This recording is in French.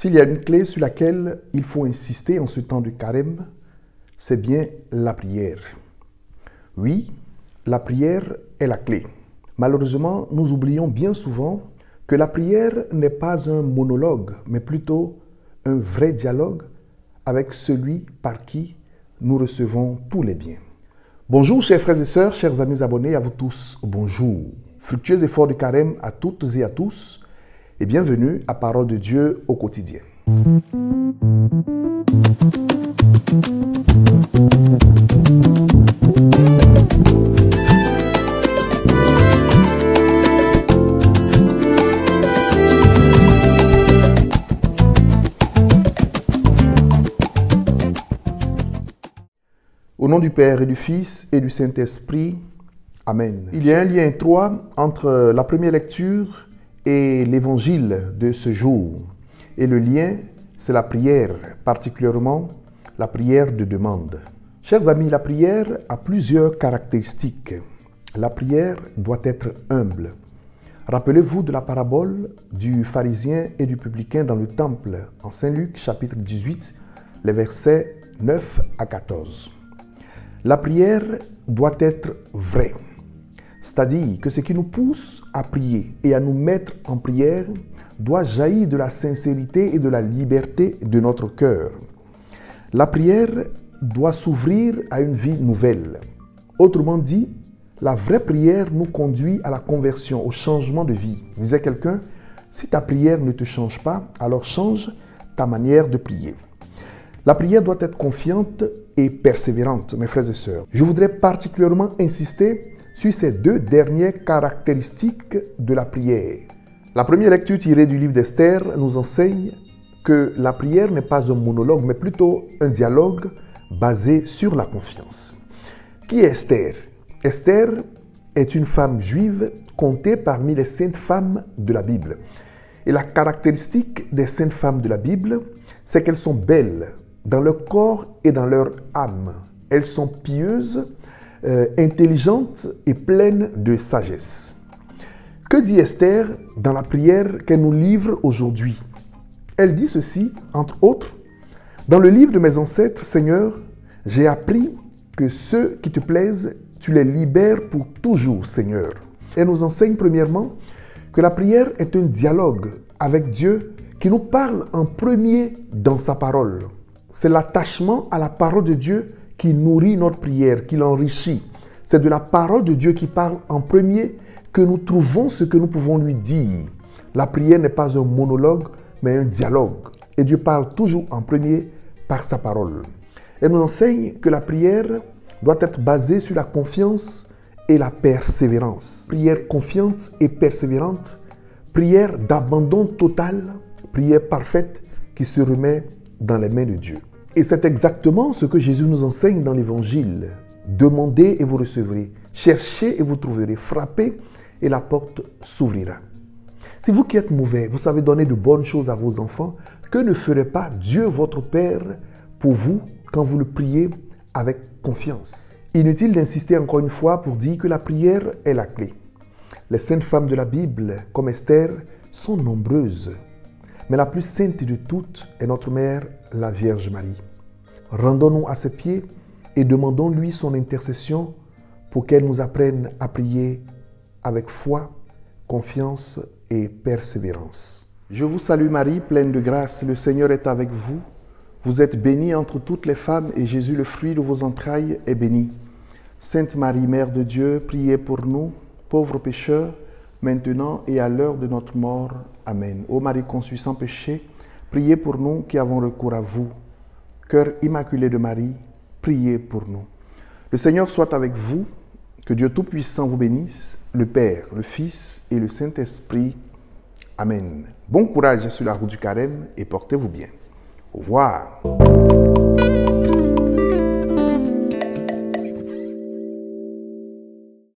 S'il y a une clé sur laquelle il faut insister en ce temps de carême, c'est bien la prière. Oui, la prière est la clé. Malheureusement, nous oublions bien souvent que la prière n'est pas un monologue, mais plutôt un vrai dialogue avec celui par qui nous recevons tous les biens. Bonjour chers frères et sœurs, chers amis abonnés, à vous tous, bonjour. Fructueux effort de carême à toutes et à tous et bienvenue à Parole de Dieu au quotidien. Au nom du Père et du Fils et du Saint-Esprit, Amen. Il y a un lien étroit entre la première lecture et l'évangile de ce jour. Et le lien, c'est la prière, particulièrement la prière de demande. Chers amis, la prière a plusieurs caractéristiques. La prière doit être humble. Rappelez-vous de la parabole du pharisien et du publicain dans le temple, en Saint Luc, chapitre 18, les versets 9 à 14. La prière doit être vraie, c'est-à-dire que ce qui nous pousse à prier et à nous mettre en prière doit jaillir de la sincérité et de la liberté de notre cœur. La prière doit s'ouvrir à une vie nouvelle. Autrement dit, la vraie prière nous conduit à la conversion, au changement de vie. Disait quelqu'un, si ta prière ne te change pas, alors change ta manière de prier. La prière doit être confiante et persévérante, mes frères et sœurs. Je voudrais particulièrement insister sur ces deux dernières caractéristiques de la prière. La première lecture tirée du livre d'Esther nous enseigne que la prière n'est pas un monologue, mais plutôt un dialogue basé sur la confiance. Qui est Esther? Esther est une femme juive comptée parmi les saintes femmes de la Bible. Et la caractéristique des saintes femmes de la Bible, c'est qu'elles sont belles dans leur corps et dans leur âme. Elles sont pieuses, intelligentes et pleines de sagesse. Que dit Esther dans la prière qu'elle nous livre aujourd'hui? Elle dit ceci, entre autres, « Dans le livre de mes ancêtres, Seigneur, j'ai appris que ceux qui te plaisent, tu les libères pour toujours, Seigneur. » Elle nous enseigne premièrement que la prière est un dialogue avec Dieu qui nous parle en premier dans sa parole. C'est l'attachement à la parole de Dieu qui nourrit notre prière, qui l'enrichit. C'est de la parole de Dieu qui parle en premier que nous trouvons ce que nous pouvons lui dire. La prière n'est pas un monologue, mais un dialogue. Et Dieu parle toujours en premier par sa parole. Elle nous enseigne que la prière doit être basée sur la confiance et la persévérance. Prière confiante et persévérante, prière d'abandon total, prière parfaite qui se remet dans les mains de Dieu. Et c'est exactement ce que Jésus nous enseigne dans l'Évangile. Demandez et vous recevrez. Cherchez et vous trouverez. Frappez et la porte s'ouvrira. Si vous qui êtes mauvais, vous savez donner de bonnes choses à vos enfants, que ne ferait pas Dieu votre Père pour vous quand vous le priez avec confiance? Inutile d'insister encore une fois pour dire que la prière est la clé. Les saintes femmes de la Bible, comme Esther, sont nombreuses. Mais la plus sainte de toutes est notre mère, la Vierge Marie. Rendons-nous à ses pieds et demandons-lui son intercession pour qu'elle nous apprenne à prier avec foi, confiance et persévérance. Je vous salue Marie, pleine de grâce, le Seigneur est avec vous. Vous êtes bénie entre toutes les femmes et Jésus, le fruit de vos entrailles, est béni. Sainte Marie, Mère de Dieu, priez pour nous, pauvres pécheurs, maintenant et à l'heure de notre mort. Amen. Ô Marie conçue sans péché, priez pour nous qui avons recours à vous. Cœur immaculé de Marie, priez pour nous. Le Seigneur soit avec vous, que Dieu Tout-Puissant vous bénisse, le Père, le Fils et le Saint-Esprit. Amen. Bon courage sur la route du carême et portez-vous bien. Au revoir.